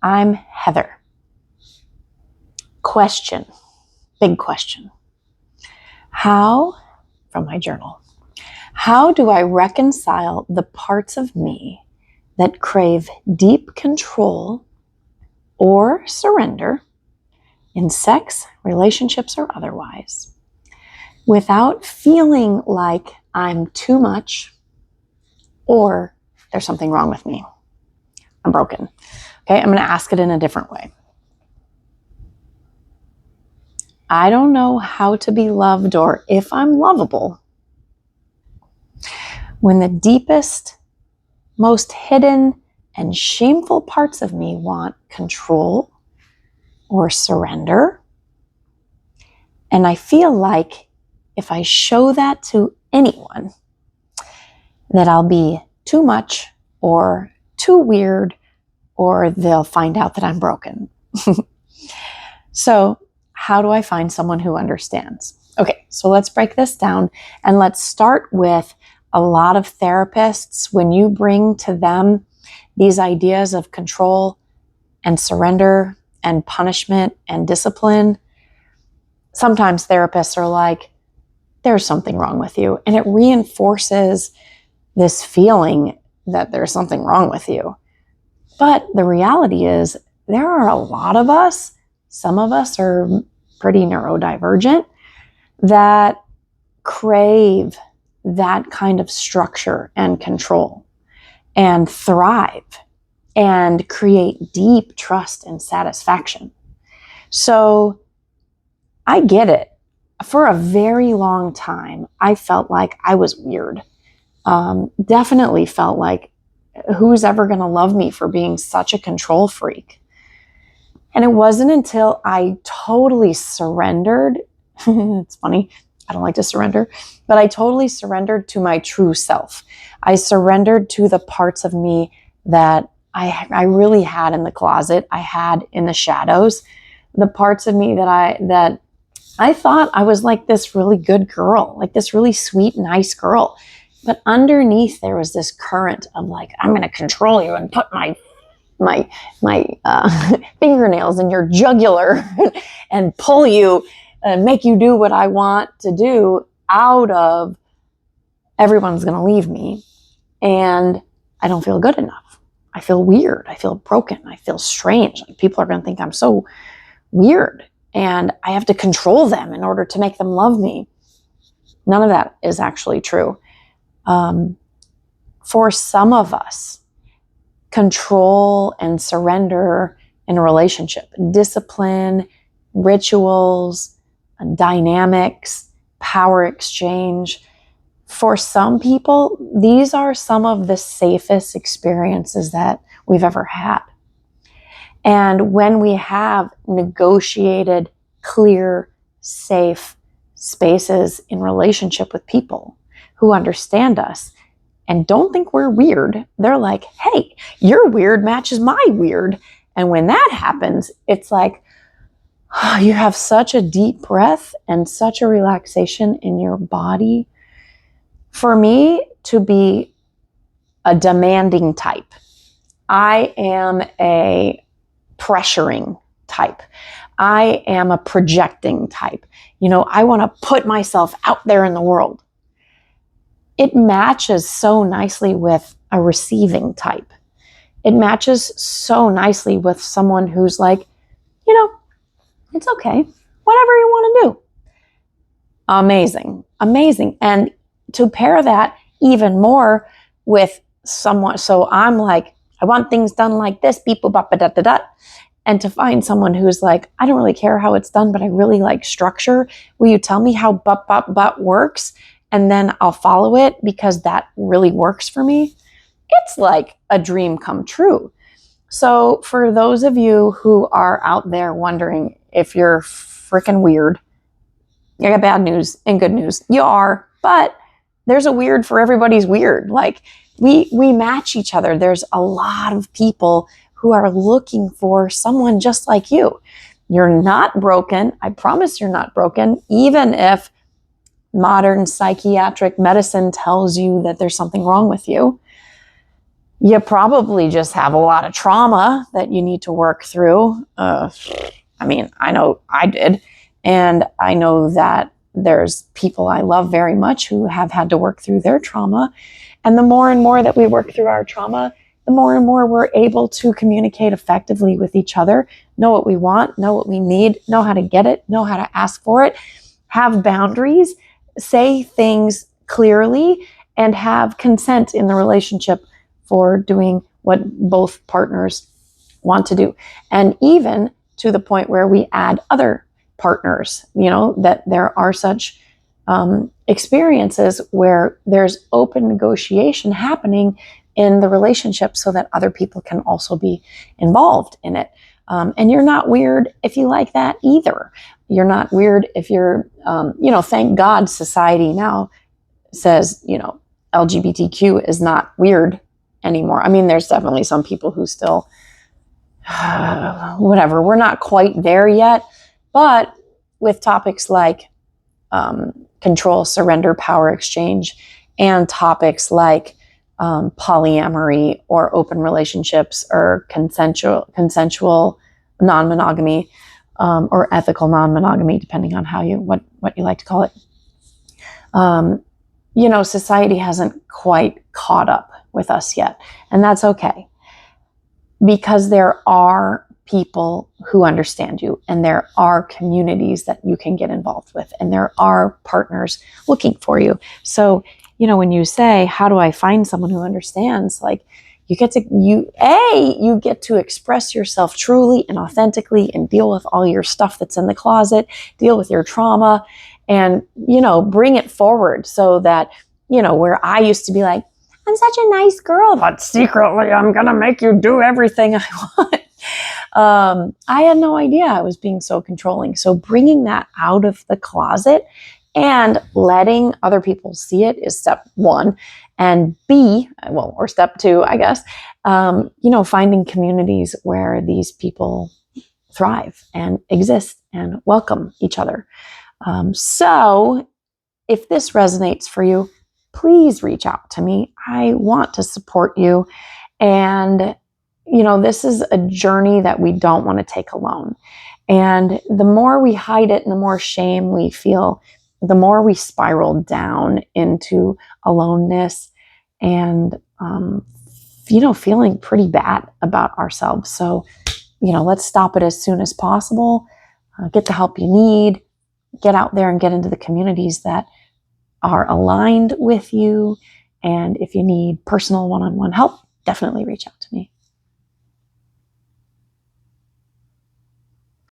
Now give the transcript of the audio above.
I'm Heather. Question, big question. How, from my journal, how do I reconcile the parts of me that crave deep control or surrender in sex, relationships, or otherwise, without feeling like I'm too much or there's something wrong with me? I'm broken. Okay, I'm going to ask it in a different way. I don't know how to be loved or if I'm lovable when the deepest, most hidden and shameful parts of me want control or surrender. And I feel like if I show that to anyone, that I'll be too much or too weird, or they'll find out that I'm broken. So how do I find someone who understands? Okay, so let's break this down and let's start with a lot of therapists. When you bring to them these ideas of control and surrender and punishment and discipline, sometimes therapists are like, there's something wrong with you. And it reinforces this feeling that there's something wrong with you. But the reality is there are a lot of us, some of us are pretty neurodivergent, that crave that kind of structure and control and thrive and create deep trust and satisfaction. So I get it. For a very long time, I felt like I was weird. Definitely felt like, who's ever going to love me for being such a control freak? And it wasn't until I totally surrendered. It's funny, I don't like to surrender, but I totally surrendered to my true self. I surrendered to the parts of me that I really had in the closet. I had in the shadows, the parts of me that I thought I was like this really good girl, like this really sweet, nice girl. But underneath there was this current of like, I'm going to control you and put my fingernails in your jugular and pull you and make you do what I want to do out of everyone's going to leave me. And I don't feel good enough. I feel weird. I feel broken. I feel strange. Like people are going to think I'm so weird and I have to control them in order to make them love me. None of that is actually true. For some of us, control and surrender in a relationship, discipline, rituals, dynamics, power exchange. For some people, these are some of the safest experiences that we've ever had. And when we have negotiated, clear, safe spaces in relationship with people who understand us and don't think we're weird, they're like, hey, your weird matches my weird. And when that happens, it's like, oh, you have such a deep breath and such a relaxation in your body. For me to be a demanding type, I am a pressuring type. I am a projecting type. I want to put myself out there in the world. It matches so nicely with a receiving type. It matches so nicely with someone who's like, it's okay. Whatever you want to do. Amazing. Amazing. And to pair that even more with someone, so I'm like, I want things done like this, beep, boop, bop, da, da, da. And to find someone who's like, I don't really care how it's done, but I really like structure. Will you tell me how bop, bop, bop works? And then I'll follow it because that really works for me. It's like a dream come true. So for those of you who are out there wondering if you're freaking weird, I got bad news and good news. You are, but there's a weird for everybody's weird. Like we match each other. There's a lot of people who are looking for someone just like you. You're not broken. I promise you're not broken, even if modern psychiatric medicine tells you that there's something wrong with you. You probably just have a lot of trauma that you need to work through. I know I did. And I know that there's people I love very much who have had to work through their trauma. And the more and more that we work through our trauma, the more and more we're able to communicate effectively with each other, know what we want, know what we need, know how to get it, know how to ask for it, have boundaries, say things clearly, and have consent in the relationship for doing what both partners want to do. And even to the point where we add other partners, that there are such experiences where there's open negotiation happening in the relationship so that other people can also be involved in it. And you're not weird if you like that either. You're not weird if you're, thank God society now says, LGBTQ is not weird anymore. I mean, there's definitely some people who still, whatever, we're not quite there yet. But with topics like control, surrender, power exchange, and topics like polyamory or open relationships or consensual non-monogamy or ethical non-monogamy, depending on what you like to call it. Society hasn't quite caught up with us yet, and that's okay, because there are people who understand you, and there are communities that you can get involved with, and there are partners looking for you. So, when you say, how do I find someone who understands? Like, you get to express yourself truly and authentically and deal with all your stuff that's in the closet, deal with your trauma, and, bring it forward so that, where I used to be like, I'm such a nice girl, but secretly I'm going to make you do everything I want. I had no idea I was being so controlling. So bringing that out of the closet and letting other people see it is step one. And or step two, I guess, finding communities where these people thrive and exist and welcome each other. So if this resonates for you, please reach out to me. I want to support you. And, this is a journey that we don't want to take alone. And the more we hide it and the more shame we feel, the more we spiral down into aloneness and, feeling pretty bad about ourselves. So, let's stop it as soon as possible. Get the help you need. Get out there and get into the communities that are aligned with you. And if you need personal one-on-one help, definitely reach out.